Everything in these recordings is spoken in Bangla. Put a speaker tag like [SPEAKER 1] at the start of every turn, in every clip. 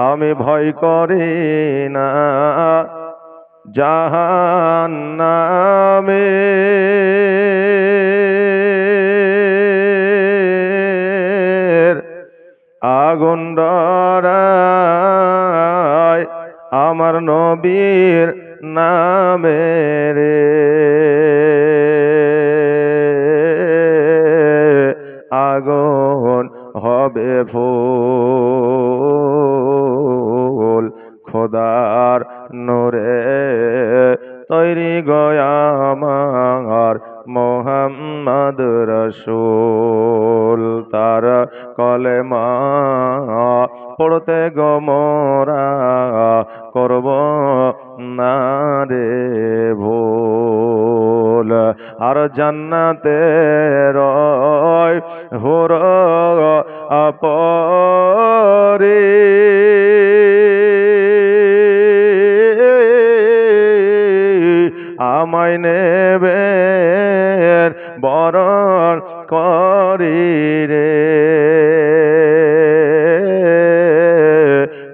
[SPEAKER 1] আমি ভয় করি না জাহান্নামে। আগুন ডরায় আমার নবীর নামে রে। আগুন হবে ফুল খোদার নূরে তৈরি গয়া আমার মোহাম্মদ রসূল। তার কলেমা পড়তে গোমরা করব না রে ভুল। আর জান্নাতে রয় হুর আপরে আমায় নেবে বরণ করি রে।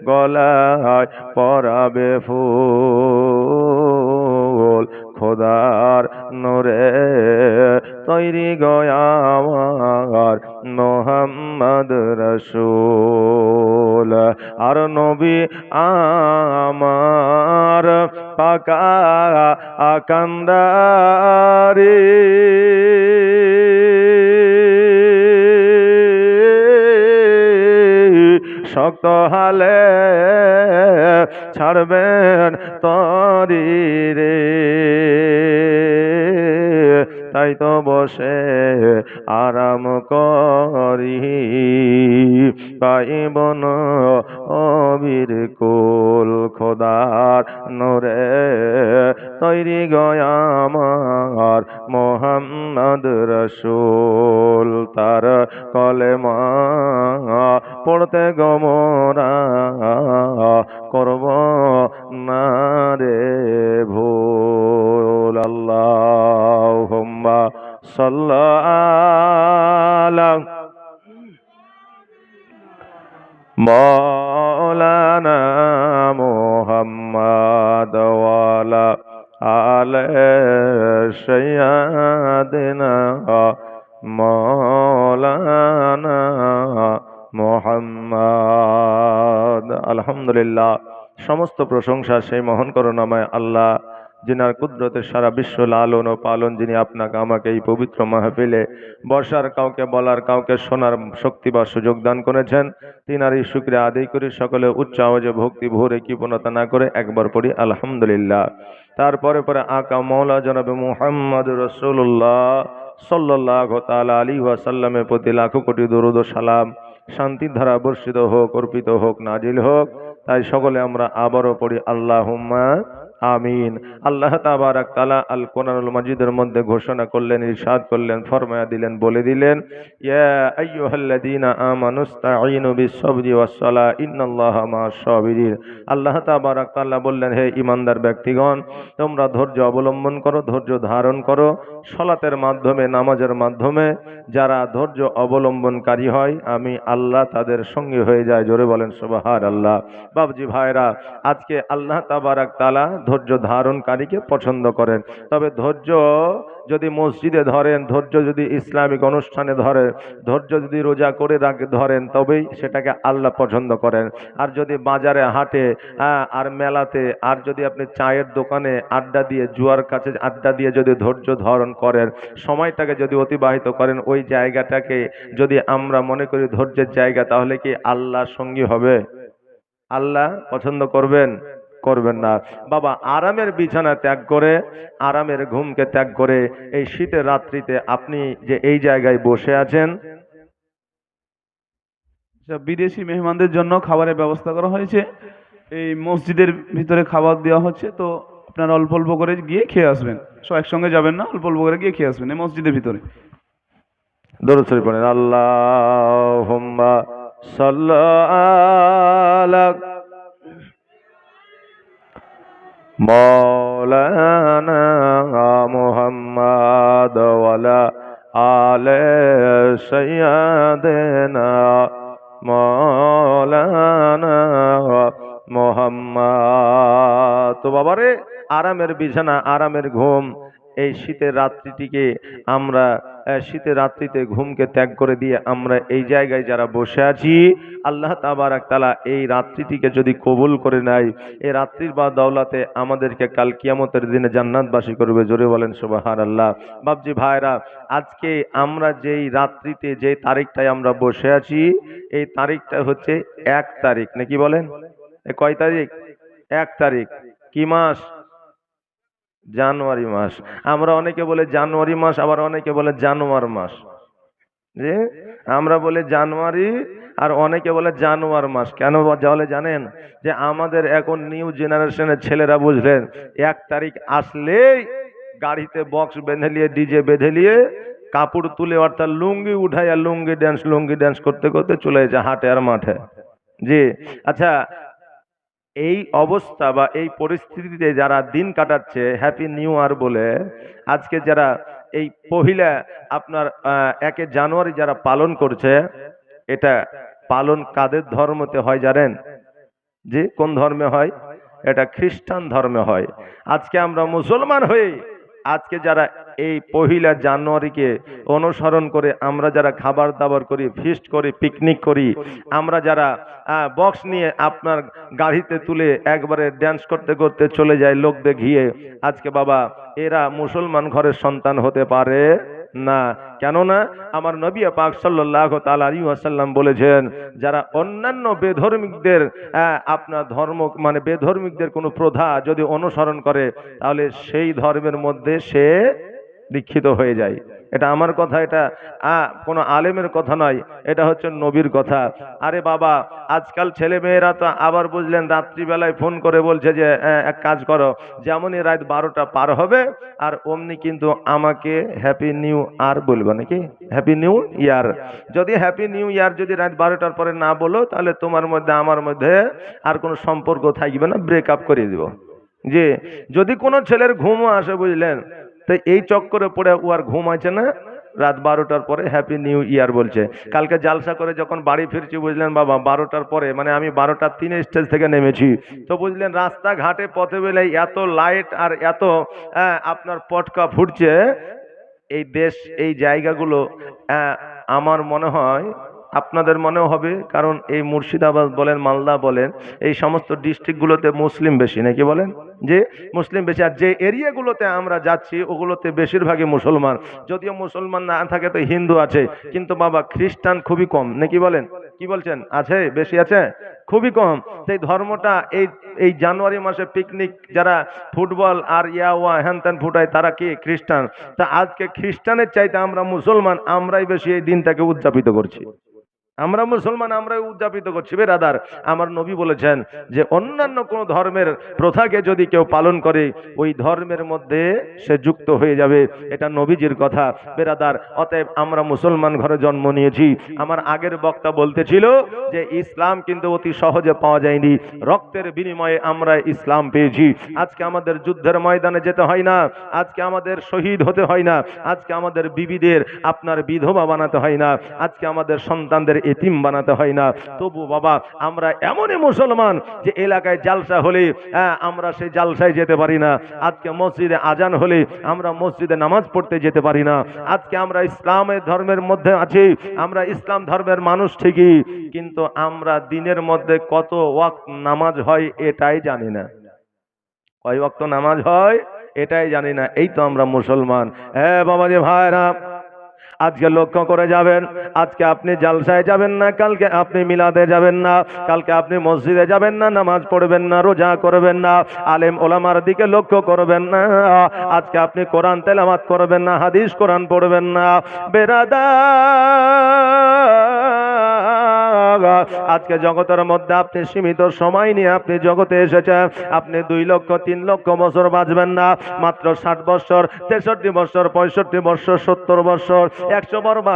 [SPEAKER 1] গলায় পরাবে ফুল খোদার নূরে তৈরি গয়া আমার মোহাম্মদ রসূল। আর নবী আমার পাকা কান্দারি শক্ত হালে ছাড়বেন তরি রে। তাই তো বসে আরাম করি পাইব না অবিরকুল খোদার নূরে তৈরি গয়া আমার মোহাম্মদ রসূল। তার কলেমা পড়তে গোমরা করব না রে ভুল। আল্লাহুম্মা সাল্লি আলা মাওলানা মুহাম্মদ ওয়া আলা আলি সাইয়্যিদিনা মাওলানা মুহাম্মদ। আলহামদুলিল্লাহ, সমস্ত প্রশংসা সেই মহান করুণাময় আল্লাহ, যিনার কুদরতে সারা বিশ্ব লালন ও পালন, যিনি আপনাকে আমাকে এই পবিত্র মাহফিলে বসার, কাউকে বলার, কাউকে শোনার শক্তি বা সুযোগ দান করেছেন। তিনারই শুকরিয়া আদায় করি। সকলে উচ্চ আওয়াজে ভক্তি ভরে কৃপণতা না করে একবার পড়ি আলহামদুলিল্লাহ। তারপরে পরে আকা মৌলা জনাবে মুহাম্মদ রাসূলুল্লাহ সাল্লাল্লাহু তাআলা আলাইহি ওয়াসাল্লামের প্রতি লাখো কোটি দরুদ ও সালাম, শান্তির ধারা বর্ষিত হোক, অর্পিত হোক, নাজিল হোক। তাই সকলে আমরা আবারও পড়ি আল্লাহুম্মা আমিন। আল্লাহ তাবারাক তাআলা আল কোরআনুল মাজিদের মধ্যে ঘোষণা করলেন, ইরশাদ করলেন, ফরমায়া দিলেন, বলে দিলেন, ইয়া আইয়ুহাল্লাযীনা আমানুস্তাঈনু বিস-সাবরি ওয়াস-সালাহ ইন্নাল্লাহা মা'আস-সাবিরিন। আল্লাহ তাবারাক তাআলা বললেন, হে ঈমানদার ব্যক্তিগণ, তোমরা ধৈর্য অবলম্বন করো, ধৈর্য ধারণ করো। সালাতের মাধ্যমে, নামাজের মাধ্যমে যারা ধৈর্য অবলম্বনকারী হয়, আমি আল্লাহ তাদের সঙ্গে হয়ে যায়। জোরে বলেন সুবহানাল্লাহ। বাবজি ভাইরা, আজকে আল্লাহ তাবারাক তাআলা ধৈর্য ধারণকারীকে পছন্দ করেন। তবে ধৈর্য যদি মসজিদে ধরেন, ধৈর্য যদি ইসলামিক অনুষ্ঠানে ধরেন, ধৈর্য যদি রোজা করে ধরেন, তবেই সেটাকে আল্লাহ পছন্দ করেন। আর যদি বাজারে, হাটে, আর মেলাতে, আর যদি আপনি চায়ের দোকানে আড্ডা দিয়ে, জুয়ার কাছে আড্ডা দিয়ে যদি ধৈর্য ধারণ করেন, সময়টাকে যদি অতিবাহিত করেন, ওই জায়গাটাকে যদি আমরা মনে করি ধৈর্যের জায়গা, তাহলে কি আল্লাহ সঙ্গী হবে? আল্লাহ পছন্দ করবেন? করবেন না। বাবা, আরামের বিছানা ত্যাগ করে, আরামের ঘুমকে ত্যাগ করে এই শীতের রাত্রিতে আপনি যে এই জায়গায় বসে আছেন,
[SPEAKER 2] বিদেশি মেহমানদের জন্য খাবারের ব্যবস্থা করা হয়েছে। এই মসজিদের ভিতরে খাবার দেওয়া হচ্ছে, তো আপনারা অল্প অল্প করে গিয়ে খেয়ে আসবেন। সব একসঙ্গে যাবেন না, অল্প অল্প করে গিয়ে খেয়ে আসবেন এই মসজিদের ভিতরে।
[SPEAKER 1] দরুদ শরীফ পড়েন। আল্লাহুম্মা সাল্লি আলা মাওলানা মুহাম্মদ ওয়া আলা আলি সাইয়্যিদিনা মাওলানা মোহাম্মদ। তো বাবারে, আরামের বিছানা, আরামের ঘুম, এই শীতের রাত্রিটিকে আমরা শীতের রাত্রিতে ঘুমকে ত্যাগ করে দিয়ে আমরা এই জায়গায় যারা বসে আছি, আল্লাহ তাবারাক তাআলা এই রাত্রিটিকে যদি কবুল করে নেয়, এই রাত্রির বা দৌলতে আমাদেরকে কাল কিয়ামতের দিনে জান্নাতবাসী করবে। জোরে বলেন সুবহানাল্লাহ। বাপজি ভাইরা, আজকে আমরা যেই রাত্রিতে যে তারিখটায় আমরা বসে আছি, এই তারিখটা হচ্ছে 1 তারিখ, নাকি বলেন? এ কয় তারিখ? 1 তারিখ। কি মাস? জানুয়ারি মাস। আমরা অনেকে বলে জানুয়ারি মাস, আবার অনেকে বলে জানুয়ার মাস। যে আমরা বলি জানুয়ারি, আর অনেকে বলে জানুয়ার মাস। কেন বলে জানেন? যে আমাদের এখন নিউ জেনারেশনের ছেলেরা, বুঝলেন, 1 তারিখ আসলেই গাড়িতে বক্স বেঁধে নিয়ে, ডিজে বেঁধে নিয়ে, কাপড় তুলে অর্থাৎ লুঙ্গি উঠাইয়া লুঙ্গি ড্যান্স করতে করতে চলে যায় হাটে আর মাঠে। জি। আচ্ছা, এই অবস্থা বা এই পরিস্থিতিতে যারা দিন কাটাচ্ছে হ্যাপি নিউ ইয়ার বলে, আজকে যারা এই পহিলা আপনার 1 জানুয়ারি যারা পালন করছে, এটা পালন কাদের ধর্মতে হয় জানেন? যে কোন ধর্মে হয়? এটা খ্রিস্টান ধর্মে হয়। আজকে আমরা মুসলমান হয়ে আজকে যারা এই 1 জানুয়ারিকে অনুসরণ করে আমরা যারা খাবার দাবার করি, ফিস্ট করি, পিকনিক করি, আমরা যারা বক্স নিয়ে আপনার গাড়িতে তুলে একবারে ড্যান্স করতে করতে চলে যায় লোক দেখিয়ে, আজকে বাবা এরা মুসলমান ঘরের সন্তান হতে পারে না। কেননা আমার নবী পাক সাল্লাল্লাহু তাআলা আলাইহি ওয়াসাল্লাম বলেছেন, যারা অন্যান্য বেধর্মিকদের আপনার ধর্ম মানে বেধর্মিকদের কোনো প্রথা যদি অনুসরণ করে, তাহলে সেই ধর্মের মধ্যে সে দীক্ষিত হয়ে যায়। এটা আমার কথা, এটা কোনো আলেমের কথা নয়, এটা হচ্ছে নবীর কথা। আরে বাবা, আজকাল ছেলে মেয়েরা তো আবার বুঝলেন রাত্রিবেলায় ফোন করে বলছে যে এক কাজ করো, যেমনই রাত 12টা পার হবে আর অমনি কিন্তু আমাকে হ্যাপি নিউ ইয়ার বলবো, নাকি হ্যাপি নিউ ইয়ার। যদি হ্যাপি নিউ ইয়ার যদি রাত 12টার পরে না বলো, তাহলে তোমার মধ্যে আমার মধ্যে আর কোনো সম্পর্ক থাকবে না, ব্রেকআপ করে দিব। যে যদি কোনো ছেলের ঘুমও আসে, বুঝলেন, তো এই চক্করে পড়ে ও আর ঘুম আছে না, রাত 12টার পরে হ্যাপি নিউ ইয়ার বলছে। কালকে জালসা করে যখন বাড়ি ফিরছি, বুঝলেন বাবা, 12টার পরে, মানে আমি 12টা 3 স্টেজ থেকে নেমেছি, তো বুঝলেন রাস্তাঘাটে পথে বেলায় এত লাইট আর এত আপনার পটকা ফুটছে। এই দেশ, এই জায়গাগুলো আমার মনে হয় আপনাদের মনেও হবে, কারণ এই মুর্শিদাবাদ বলেন, মালদা বলেন, এই সমস্ত ডিস্ট্রিক্টগুলোতে মুসলিম বেশি, নাকি বলেন? যে মুসলিম বেশি। আর যে এরিয়াগুলোতে আমরা যাচ্ছি ওগুলোতে বেশিরভাগই মুসলমান। যদিও মুসলমান না থাকে তো হিন্দু আছে, কিন্তু বাবা খ্রিস্টান খুবই কম, নাকি বলেন? কি বলছেন? আছে? বেশি আছে? খুবই কম। সেই ধর্মটা এই এই জানুয়ারি মাসে পিকনিক যারা ফুটবল আর ওয়া হ্যান ত্যান ফুটায়, তারা কি খ্রিস্টান? তা আজকে খ্রিস্টানের চাইতে আমরা মুসলমান, আমরাই বেশি এই দিনটাকে উদযাপিত করছি। আমরা মুসলমান, আমরাই উদযাপিত করছি। বেরাদার, আমার নবী বলেছেন যে অন্যান্য কোন ধর্মের প্রথাকে যদি কেউ পালন করে, ওই ধর্মের মধ্যে সে যুক্ত হয়ে যাবে। এটা নবীজির কথা। বেরাদার, অতএব আমরা মুসলমান ঘরে জন্ম নিয়েছি। আমার আগের বক্তা বলতেছিল যে ইসলাম কিন্তু অতি সহজে পাওয়া যায়নি, রক্তের বিনিময়ে আমরা ইসলাম পেয়েছি। আজকে আমাদের যুদ্ধের ময়দানে যেতে হয় না, আজকে আমাদের শহীদ হতে হয় না, আজকে আমাদের বিবিদের আপনার বিধবা বানাতে হয় না, আজকে আমাদের সন্তানদের এতিম বানাতে হয় না। তবু বাবা আমরা এমনই মুসলমান যে এলাকায় জালসা হলে আমরা সেই জালসায় যেতে পারি না, আজকে মসজিদে আজান হলে আমরা মসজিদে নামাজ পড়তে যেতে পারি না। আজকে আমরা ইসলামের ধর্মের মধ্যে আছি, আমরা ইসলাম ধর্মের মানুষ ঠিকই, কিন্তু আমরা দিনের মধ্যে কত ওয়াক্ত নামাজ হয় এটাই জানি না। কয় ওয়াক্ত নামাজ হয় এটাই জানি না। এই তো আমরা মুসলমান। হ্যাঁ বাবাজি ভাইরা, আজকে লক্ষ্য করে যাবেন, আজকে আপনি জালসায় যাবেন না, কালকে আপনি মিলাদে যাবেন না, কালকে আপনি মসজিদে যাবেন না, নামাজ পড়বেন না, রোজা করবেন না, আলেম ওলামার দিকে লক্ষ্য করবেন না, আজকে আপনি কোরআন তেলাওয়াত করবেন না, হাদিস কোরআন পড়বেন না। বেরাদার, আজকে জগতের মধ্যে আপনি সীমিত সময় নিয়ে আপনি জগতে এসেছেন, আপনি 2 লক্ষ 3 লক্ষ বছর বাঁচবেন না, মাত্র 60 বছর, 63 বছর, 65 বছর, 70 বছর, 100 বার বা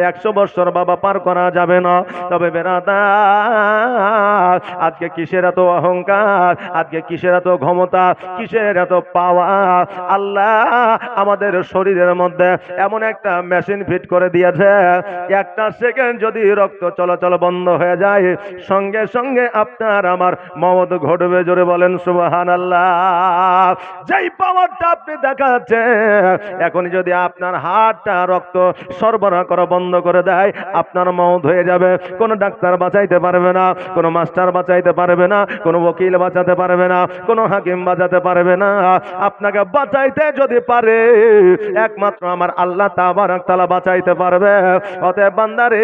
[SPEAKER 1] 100 বছর বাবা পার করা যাবে না। তবে বেরাদার, আজকে কিসের এত অহংকার, আজকে কিসের এত ক্ষমতা, কিসের এত পাওয়া? আল্লাহ আমাদের শরীরের মধ্যে এমন একটা মেশিন ফিট করে দিয়েছে, একটা সেকেন্ড যদি রক্ত চলাচল বন্ধ হয়ে যায়, সঙ্গে সঙ্গে আপনার আমার মওত ঘটবে। জোরে বলেন সুবহানাল্লাহ। যেই পাওয়ারটা আপনি দেখাচ্ছেন, এখন যদি আপনার হার্টটা রক্ত সরবরাহ করা বন্ধ করে দেয়, আপনার মওত হয়ে যাবে। কোনো ডাক্তার বাঁচাইতে পারবে না, কোনো মাস্টার বাঁচাইতে পারবে না, কোনো ওকিল বাঁচাতে পারবে না, কোনো হাকিম বাঁচাতে পারবে না। আপনাকে বাঁচাইতে যদি পারে, একমাত্র আমার আল্লাহ তাবারক তাআলা বাঁচাইতে পারবে। অতএব বান্দারে,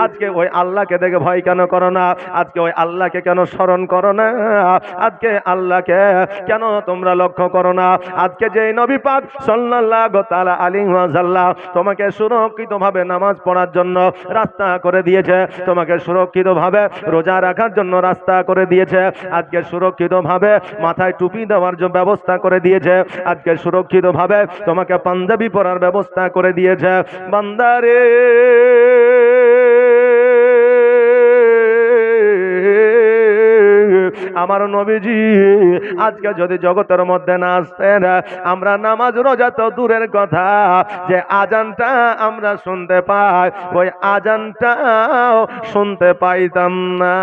[SPEAKER 1] আজকে ওই আল্লাহকে দেখে ভয় কেন করো না? আজকে ওই আল্লাহকে কেন স্মরণ করো না? আজকে আল্লাহকে কেন তোমরা লক্ষ্য করো না? আজকে যে নবী পাক সাল্লাল্লাহু তাআলা আলাইহি ওয়াসাল্লাম তোমাকে সুরক্ষিতভাবে নামাজ পড়ার জন্য রাস্তা করে দিয়েছে, তোমাকে সুরক্ষিতভাবে রোজা রাখার জন্য রাস্তা করে দিয়েছে, আজকে সুরক্ষিতভাবে মাথায় টুপি দেওয়ার জন্য ব্যবস্থা করে দিয়েছে, আজকে সুরক্ষিতভাবে তোমাকে পাঞ্জাবি পরার ব্যবস্থা করে দিয়েছে। বান্দারে, আমার নবীজি আজকে যদি জগতের মধ্যে না আসতেন, আমরা নামাজ রোজা তো দূরের কথা, যে আজানটা আমরা শুনতে পাই, ওই আজানটাও শুনতে পাইতাম না।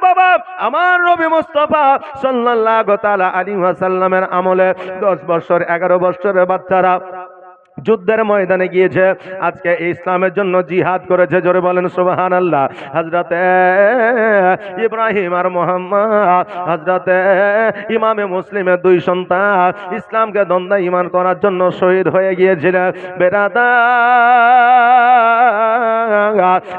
[SPEAKER 1] বাবা, আমার নবী মুস্তাফা সাল্লাল্লাহু তাআলা আলাইহি ওয়াসাল্লামের আমলে 10 বছর 11 বছরের বাচ্চারা যুদ্ধের ময়দানে গিয়েছে, আজকে ইসলামের জন্য জিহাদ করেছে। জোরে বলেন সুবহানাল্লাহ। হযরতে ইব্রাহিম আর মুহাম্মদ, হযরতে ইমামে মুসলিমের 2 সন্তান ইসলামকে দ্বন্দ্ব ঈমান করার জন্য শহীদ হয়ে গিয়েছিলেন। বেরাদার,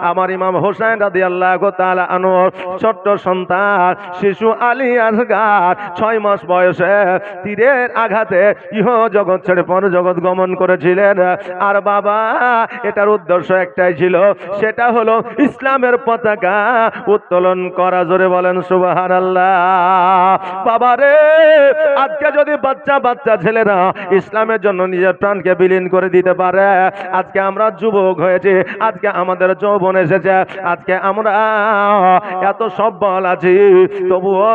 [SPEAKER 1] আমার ইমাম হোসেন রাদিয়াল্লাহু তাআলা আনহু ছোট্ট সন্তান শিশু আলী আসগার 6 মাস বয়সে তীরের আঘাতে ইহ জগৎ ছেড়ে পর জগৎ গমন করেছিলেন। আর বাবা, এটার উদ্দেশ্য একটাই ছিল, সেটা হলো ইসলামের পতাকা উত্তোলন করা। জোরে বলেন সুবহানাল্লাহ। বাবা রে, আজকে যদি বাচ্চা বাচ্চা ছেলেরা ইসলামের জন্য নিজের প্রাণকে বিলীন করে দিতে পারে, আজকে আমরা যুবক হয়েছি, আজকে আমাদের যৌবন এসেছে, আজকে আমরা এত সবল আছি, তবুও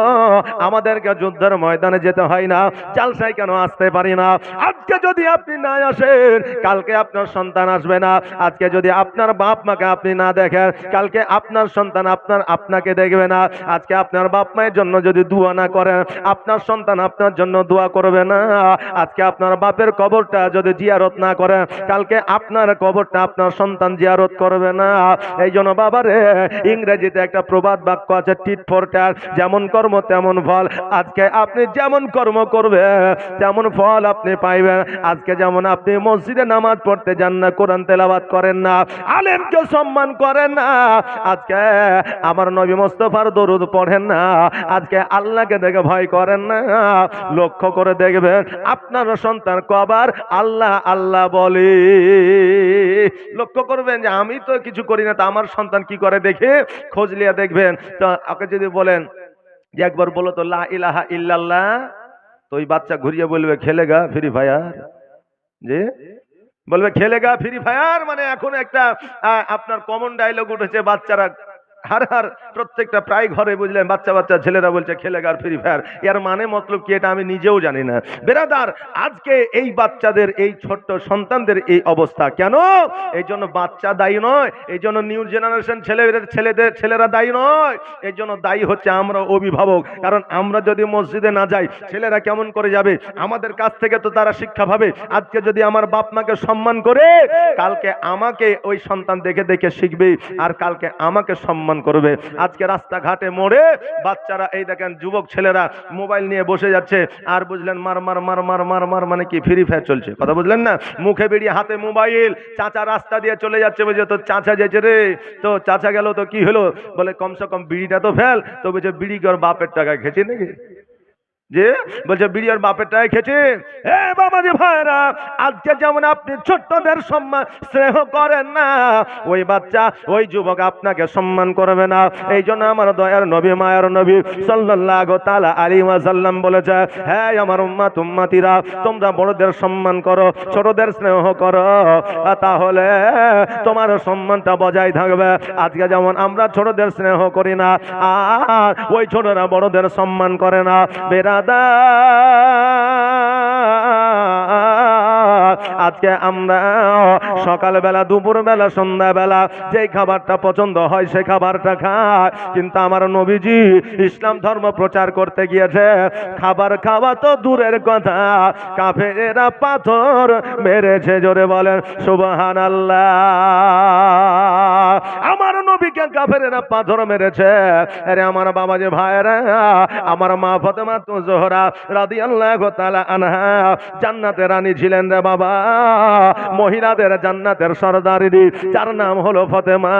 [SPEAKER 1] আমাদেরকে যুদ্ধের ময়দানে যেতে হয় না, জালসায় কেন আসতে পারি না? আজকে যদি আপনি না আসেন, কালকে আপনার সন্তান আসবে না। আজকে যদি আপনার বাপ মাকে আপনি না দেখেন, কালকে আপনার সন্তান আপনাকে দেখবে না। আজকে আপনার বাপ মায়ের জন্য যদি দোয়া না করেন, আপনার সন্তান আপনার জন্য দোয়া করবে না। আজকে আপনার বাপের কবরটা যদি জিয়ারত না করেন, কালকে আপনার কবরটা আপনার সন্তান জিয়ারত করবে না। এই জন্য বাবারে, ইংরেজিতে একটা প্রবাদ বাক্য আছে, টিট ফর ট্যাট, যেমন কর্ম তেমন ফল। আজকে আপনি যেমন কর্ম করবে তেমন ফল আপনি পাইবেন। আজকে যেমন আপনি মসজিদে নামাজ পড়তে যান না, কোরআন তেলাওয়াত করেন না, আলেমকে সম্মান করেন না, আজকে আমার নবী মুস্তাফার দরুদ পড়েন না, আজকে আল্লাহকে দেখে ভয় করেন না, লক্ষ্য করে দেখবেন আপনার সন্তান কবার আল্লাহ আল্লাহ বলে। লক্ষ্য করবেন যে আমি তো কিছু করি না, তা আমার সন্তান কি করে দেখে খোঁজ নিয়ে দেখবেন। তো আপনি যদি বলেন যে একবার বলো তো লা ইলাহা ইল্লাল্লাহ, তো ওই বাচ্চা ঘুরিয়ে বলবে খেলেগা ফ্রি ফায়ার। যে বলবে খেলেগা ফ্রি ফায়ার, মানে এখন একটা আপনার কমন ডায়লগ উঠেছে, বাচ্চারা হার প্রত্যেকটা প্রায় ঘরে বুঝলেন বাচ্চা বাচ্চা ছেলেরা বলছে খেলেগার ফ্রি ফায়ার। এর মানে মতলব কি এটা আমি নিজেও জানি না। বেরাদার, আজকে এই বাচ্চাদের, এই ছোট্ট সন্তানদের এই অবস্থা কেন? এই জন্য বাচ্চা দায়ী নয়, এই জন্য নিউ জেনারেশন ছেলেরা দায়ী নয়, এই জন্য দায়ী হচ্ছে আমরা অভিভাবক। কারণ আমরা যদি মসজিদে না যাই, ছেলেরা কেমন করে যাবে? আমাদের কাছ থেকে তো তারা শিক্ষা পাবে। আজকে যদি আমার বাপ মাকে সম্মান করে, কালকে আমাকে ওই সন্তান দেখে দেখে শিখবে, আর কালকে আমাকে সম্মান করবে। আজকে রাস্তাঘাটে মোড়ে বাচ্চারা, এই দেখেন যুবক ছেলেরা মোবাইল নিয়ে বসে যাচ্ছে, আর বুঝলেন মার মার মার মার মার মার মানে কি ফ্রি ফায়ার চলছে, কথা বুঝলেন না? মুখে বিড়ি, হাতে মোবাইল। চাচা রাস্তা দিয়ে চলে যাচ্ছে, বুঝে তো চাচা যেছে রে, তো চাচা গেল তো কি হলো, বলে কমসে কম বিড়িটা তো ফেল। তো বলছে বিড়ি কি ওর বাপের টাকায় খেয়েছি নাকি? যে বলছে বিড়ি ওর বাপের টাকায় খেয়েছে। এ বাবাজি ভাইরা, আজকে যেমন আপনি ছোট্টদের সম্মান স্নেহ করেন না, ওই বাচ্চা ওই যুবক আপনাকে সম্মান করবে না। এই জন্য আমার দয়ার নবী, মায়ার নবী সাল্লাল্লাহু তাআলা আলাইহি ওয়াসাল্লাম বলেছে, হ্যাঁ আমার উম্মতিরা, তোমরা বড়দের সম্মান করো, ছোটদের স্নেহ করো, তাহলে তোমার সম্মানটা বজায় থাকবে। আজকে যেমন আমরা ছোটদের স্নেহ করি না, আর ওই ছোটরা বড়দের সম্মান করে না। বেরাদার, আজকে আমরা সকালবেলা, দুপুরবেলা, সন্ধ্যাবেলা যেই খাবারটা পছন্দ হয় সে খাবারটা খায়, কিন্তু আমার নবীজি ইসলাম ধর্ম প্রচার করতে গিয়েছে, খাবার খাওয়া তো দূরের কথা, কাফেরেরা পাথর মেরেছে। জোরে বলেন সুবহানাল্লাহ। আমার নবীকে কাফেরেরা পাথর মেরেছে। আরে আমার বাবা যে ভাইরা, আমার মা ফাতেমা জোহরা রাদিয়াল্লাহু তাআলা আনহা জান্নাতের রানী ছিলেন রে বাবা, মহিলাদের জান্নাতের সরদারিনী, যার নাম হলো ফাতেমা।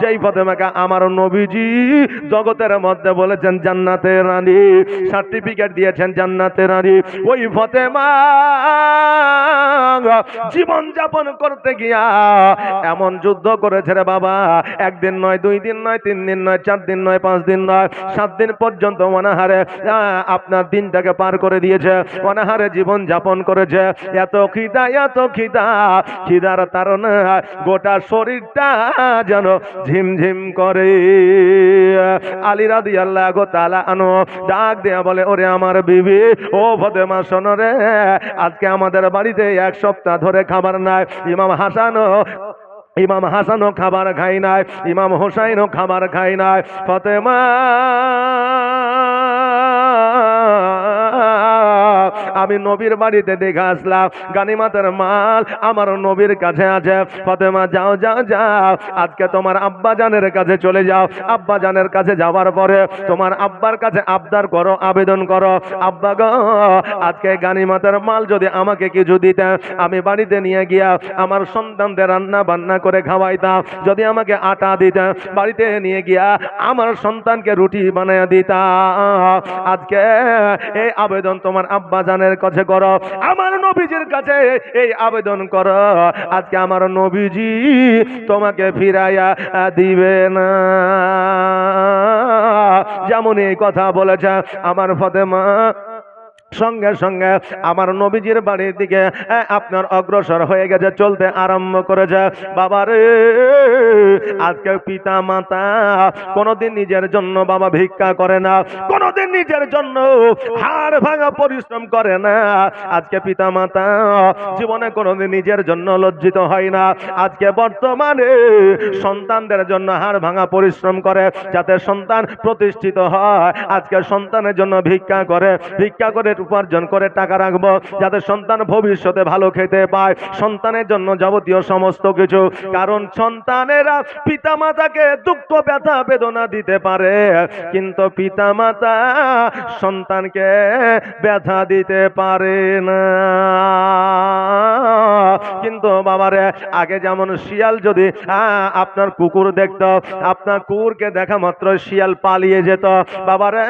[SPEAKER 1] যেই ফাতেমাকে আমার নবীজি জগতের মধ্যে বলেছেন জান্নাতের রানী, সার্টিফিকেট দিয়েছেন জান্নাতের রানী। ওই ফাতেমা জীবন যাপন করতে গিয়া এমন যুদ্ধ করেছে রে বাবা, একদিন নয়, 2 দিন নয়, 3 দিন নয়, 4 দিন নয়, 5 দিন নয়, 7 দিন পর্যন্ত অনাহারে আপনার দিনটাকে পার করে দিয়েছে, অনাহারে জীবন যাপন করেছে। এত খিদা, এত খিদা, খিদার তাড়না গোটা শরীরটা যেন ঝিমঝিম করে। আলী রাদিয়াল্লাহু তাআলা আনহু ডাক দেয়া বলে, ওরে আমার বিবি, ও ফাতেমা শোনো রে, আজকে আমাদের বাড়িতে 1 সপ্তাহ ধরে খাবার নাই। ইমাম হাসানও খাবার খাই নাই, ইমাম হোসাইনও খাবার খাই নাই। ফাতেমা আমি নবীর বাড়িতে দেখে আসলাম, গানিমাতের মাল আমার নবীর কাছে আছে। ফাতেমা যাও যাও যাও, আজকে তোমার আব্বা জানের কাছে চলে যাও। আব্বা জানের কাছে যাওয়ার পরে তোমার আব্বার কাছে আবদার করো, আবেদন করো, আব্বা গো, আজকে গানিমাতের মাল যদি আমাকে কিছু দিতে, আমি বাড়িতে নিয়ে গিয়া আমার সন্তানদের রান্না বান্না করে খাওয়াইতাম। যদি আমাকে আটা দিতে, বাড়িতে নিয়ে গিয়া আমার সন্তানকে রুটি বানাইয়া দিতাম। আজকে এই আবেদন তোমার আব্বা জানের কাছে করো, আমার নবীজির কাছে এই আবেদন করো, আজকে আমার নবীজি তোমাকে ফিরাইয়া দিবে না। যেমন এই কথা বলেছে আমার ফাতেমা, সঙ্গে সঙ্গে আমার নবীজির বাড়ির দিকে আপনার অগ্রসর হয়ে গেছে, চলতে আরম্ভ করেছে। বাবারে, আজকে পিতা মাতা কোনোদিন নিজের জন্য বাবা ভিক্ষা করে না, কোনোদিন নিজের জন্য হাড় ভাঙা পরিশ্রম করে না। আজকে পিতা মাতা জীবনে কোনোদিন নিজের জন্য লজ্জিত হয় না। আজকে বর্তমানে সন্তানদের জন্য হাড় ভাঙা পরিশ্রম করে, যাতে সন্তান প্রতিষ্ঠিত হয়। আজকে সন্তানের জন্য ভিক্ষা করে, ভিক্ষা করে উপার্জন করে টাকা রাখবো, যাতে সন্তান ভবিষ্যতে ভালো খেতে পায়, সন্তানের জন্য যাবতীয় সমস্ত কিছু। কারণ সন্তানেরা পিতামাতাকে দুঃখ ব্যথা বেদনা দিতে পারে, কিন্তু পিতামাতা সন্তানকে ব্যথা দিতে পারে না। কিন্তু বাবারে, আগে যেমন শিয়াল যদি আপনার কুকুর দেখতো, আপনার কুকুরকে দেখা মাত্র শিয়াল পালিয়ে যেত। বাবারে,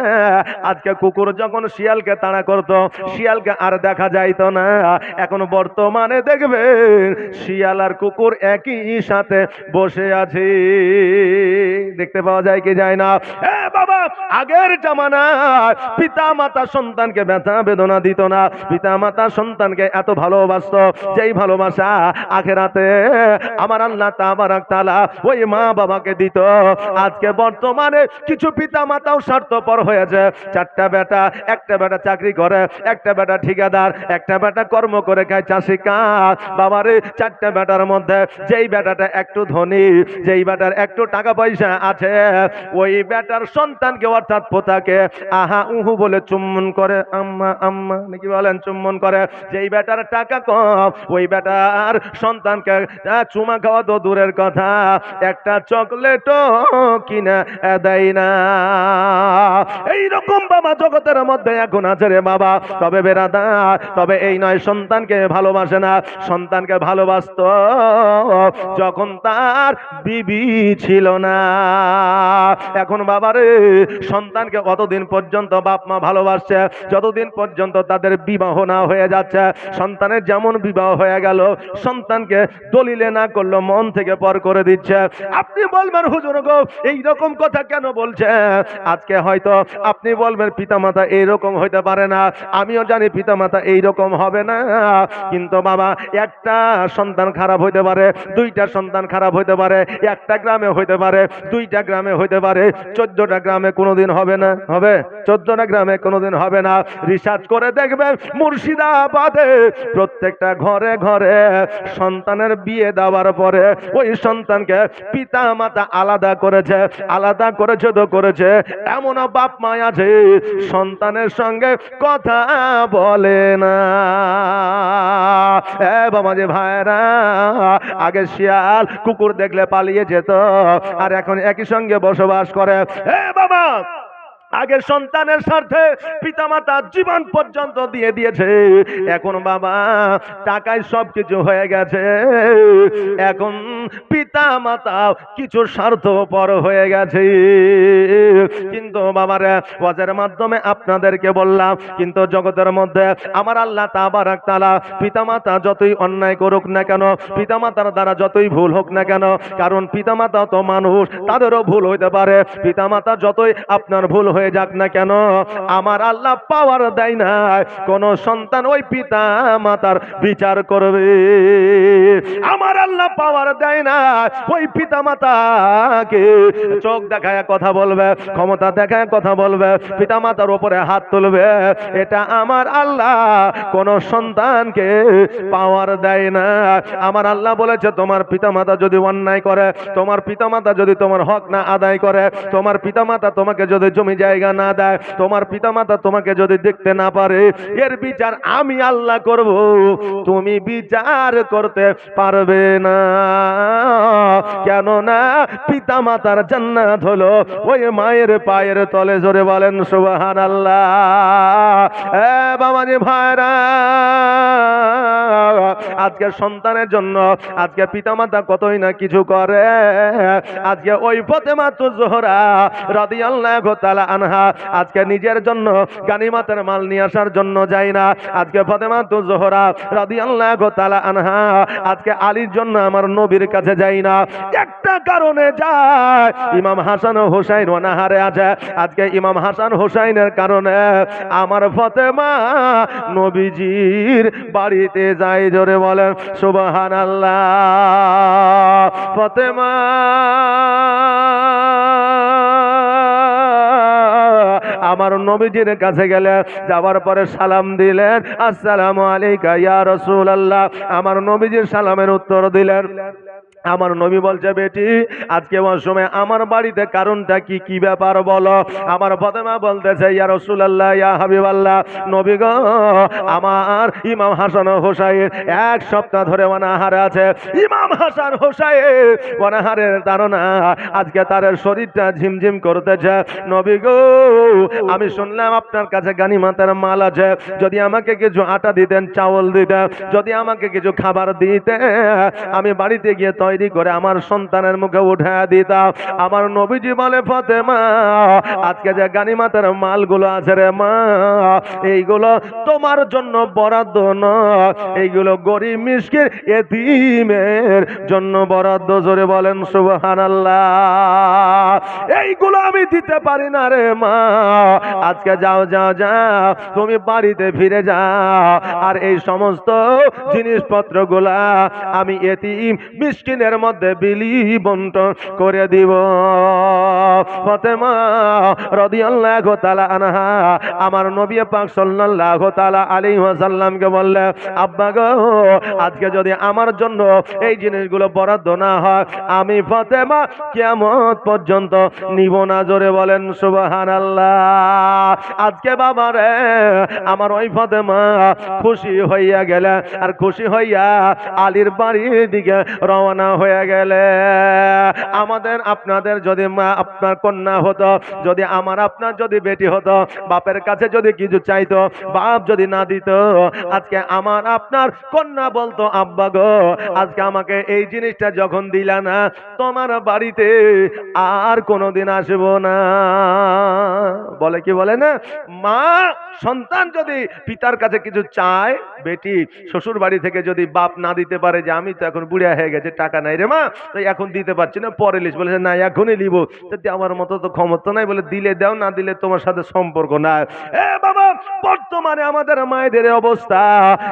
[SPEAKER 1] আজকে কুকুর যখন শিয়ালকে তাড়া করতো, শিয়ালকে আর দেখা যাইতো না। এখন বর্তমানে দেখবেন শিয়াল আর কুকুর একই সাথে বসে আছে, দেখতে পাওয়া যায় কি যায় না? বাবা, আগের জামানায় পিতা মাতা সন্তানকে ব্যথা বেদনা দিত না, পিতা মাতা সন্তানকে এত ভালোবাসতো, যেই ভালোবাসা আখিরাতে আমার আল্লাহ তাবারাক তাআলা ওই মা বাবাকে দিত। আজকে বর্তমানে কিছু পিতা মাতাও স্বার্থপর হয়েছে। 4টা বেটা, একটা বেটা চাকরি করে, একটা বেটা ঠিকাদার, একটা বেটা কর্ম করে খায়, চাষি কাজ। বাবারে, 4টা বেটার মধ্যে যেই বেটাটা একটু ধনী, যেই বেটার একটু টাকা পয়সা আছে, ওই বেটার সন্তানকে অর্থাৎ পোতাকে আহা উহু বলে চুম্বন করে, আম্মা আম্মা নাকি বলেন, চুম্বন করে। যেই বেটার টাকা কম, ওই বেটার সন্তানকে চুমা খাওয়া তো দূরের কথা, একটা চকলেটও কিনা দেয় না। এইরকম বাবা জগতের মধ্যে এখন আছে রে বাবা। তবে বেরাদার, তবে এই নয় সন্তানকে ভালোবাসে না, সন্তানকে ভালোবাসতো যখন তার বিবি ছিল না। এখন বাবারে, সন্তানকে কতদিন পর্যন্ত বাপ মা ভালোবাসছে, যতদিন পর্যন্ত তাদের বিবাহ না হয়ে যাচ্ছে। সন্তানের যেমন বিবাহ হয়ে গেল, সন্তানকে দলিলে না করলো মন থেকে পর করে দিচ্ছে। আপনি বলবেন হুজুর গো, এইরকম কথা কেন বলছে? আজকে হয়তো আপনি বলবেন পিতামাতা এইরকম হইতে পারে না, আমিও জানি পিতামাতা এইরকম হবে না, কিন্তু বাবা, একটা সন্তান খারাপ হইতে পারে, 2টা সন্তান খারাপ হইতে পারে, একটা গ্রামে হইতে পারে, 2টা গ্রামে হইতে পারে, 14টা গ্রামে কোনোদিন হবে না। হবে? হবে, 14টা গ্রামে কোনোদিন হবে না। রিসার্চ করে দেখবেন মুর্শিদাবাদে প্রত্যেকটা ঘরে ঘরে সন্তানের বিয়ে দেওয়ার পরে ওই সন্তানকে পিতা মাতা আলাদা করেছে তো করেছে। এমনও বাপ মা আছে সন্তানের সঙ্গে কথা বলে না। এ বাবা যে ভাইরা, আগে শিয়াল কুকুর দেখলে পালিয়ে যেত, আর এখন একই সঙ্গে বসবাস করে। এ বাবা, আগে সন্তানের স্বার্থে পিতামাতা জীবন পর্যন্ত দিয়ে দিয়েছে, এখন বাবা টাকায় সবকিছু হয়ে গেছে, এখন পিতামাতা কিছু স্বার্থপর হয়ে গেছে। কিন্তু বাবার ওয়াজের মাধ্যমে আপনাদেরকে বললাম, কিন্তু জগতের মধ্যে আমার আল্লাহ তাবারাক তাআলা পিতামাতা যতই অন্যায় করুক না কেন, পিতামাতার দ্বারা যতই ভুল হোক না কেন, কারণ পিতামাতা তো মানুষ, তাদেরও ভুল হইতে পারে। পিতামাতা যতই আপনার ভুল হয়ে যাক না কেন, আমার আল্লাহ পাওয়ার দেয় না কোন সন্তান ওই পিতা মাতার বিচার করবে। আমার আল্লাহ পাওয়ার দেয় না ওই পিতা মাতাকে চোখ দেখায় কথা বলবে, ক্ষমতা দেখায় কথা বলবে, পিতা মাতার উপরে হাত তুলবে। এটা আমার আল্লাহ কোন সন্তানকে পাওয়ার দেয় না। আমার আল্লাহ বলেছে, তোমার পিতা মাতা যদি অন্যায় করে, তোমার পিতা মাতা যদি তোমার হক না আদায় করে, তোমার পিতা মাতা তোমাকে যদি জমি জায়গা না দেয়, তোমার পিতামাতা তোমাকে যদি দেখতে না পারে, এর বিচার আমি আল্লাহ করব, তুমি বিচার করতে পারবে না। কেননা পিতামাতার জান্নাত হলো ওই মায়ের পায়ের তলে। জোরে বলেন সুবহানাল্লাহ। এ বাবাজি ভাইরা, আজকে সন্তানের জন্য আজকে পিতামাতা কতই না কিছু করে। আজকে ওই ফাতেমা জোহরা রাদিয়াল্লাহু তাআলা আনহা আজকে নিজের জন্য গানিমাতের মাল নিয়ে আসার জন্য যায় না। আজকে ফাতেমা জোহরা রাদিয়াল্লাহু তাআলা আনহা আজকে আলীর জন্য আমার নবীর কাছে যায় না। একটা কারণে যায়, ইমাম হাসান ও হুসাইন অনাহারে আছে। আজকে ইমাম হাসান হুসাইনের কারণে আমার ফাতেমা নবীজির বাড়িতে যায়। জোরে বলেন সুবহানাল্লাহ। ফাতেমা আমার নবীজির কাছে গেলেন, যাওয়ার পরে সালাম দিলেন, আসসালামু আলাইকা ইয়া রাসূলুল্লাহ। আমার নবীজির সালামের উত্তর দিলেন। আমার নবী বলছে, বেটি আজকে সময় আমার বাড়িতে কারণটা কি, কি ব্যাপার বলো। আমার ফাতেমা বলতেছে, ইয়া রাসূলুল্লাহ ইয়া হাবিবাল্লাহ, নবী গো, আমার ইমাম হাসান ও হুসাইন এক সপ্তাহ ধরে অনাহারে আছে। ইমাম হাসান হুসাইন অনাহারের ধারণা আজকে তার শরীরটা ঝিমঝিম করতেছে। নবী গো, আমি শুনলাম আপনার কাছে গানিমাতের মাল আছে, যদি আমাকে কিছু আটা দিতেন, চাউল দিতেন, যদি আমাকে কিছু খাবার দিতেন, আমি বাড়িতে গিয়ে তৈরি করে আমার সন্তানের মুখে উঠে দিতাম। আমার নবীজি বলে, ফাতেমা আজকে যে গানিমাতের মালগুলো আছে রে মা, এইগুলো তোমার জন্য বরাদ্দ নয়, এইগুলো গরিব মিসকিন এতিমের জন্য বরাদ্দ। জোরে বলেন সুবহানাল্লাহ। এইগুলো আমি দিতে পারি না রে মা, আজকে যাও যাও যাও, তুমি বাড়িতে ফিরে যাও, আর এই সমস্ত জিনিসপত্রগুলা আমি এতিম মিসকিনের মধ্যে বিলি বন্টন করে দিব। ফাতেমা রাদিয়াল্লাহু তাআলা আনহা আমার নবী পাক সাল্লাল্লাহু তাআলা আলাইহি ওয়াসাল্লামকে বললেন, আব্বা গো, আজকে যদি আমার জন্য এই জিনিসগুলো বরাদ্দ না হয়, আমি ফাতেমা কিয়ামত পর্যন্ত নিব না। জোরে বলেন সুবহানাল্লাহ। আজকে বাবা রে, আমার ওই ফাতেমা খুশি হইয়া গেলে, আর খুশি হইয়া আলীর বাড়ির দিকে রওনা হয়ে গেলে। আমাদের আপনাদের যদি মা আপনার কন্যা হতো, যদি আমার আপনার যদি বেটি হতো, বাপের কাছে যদি কিছু চাইতো, বাপ যদি না দিত, আজকে আমার আপনার কন্যা বলতো, আব্বা গো, আজকে আমাকে এই জিনিসটা যখন দিলা না, তোমার বাড়িতে আর কোনোদিন আসবো না। বলে কি বলে না, মা সন্তান যদি পিতার কাছে কিছু চায়, বেটি শ্বশুর বাড়ি থেকে যদি বাপ না দিতে পারে, যে আমি তো এখন বুড়া হয়ে গেছে, টাকা নাই রে মা, তাই এখন দিতে পারছি না, পরে লিস। বলেছে না এখনই নিব। যদি আমার মতো তো ক্ষমতা নাই, বলে দিলে দাও, না দিলে তোমার সাথে সম্পর্ক না। এ বাবা, বর্তমানে আমাদের মায়েদের অবস্থা,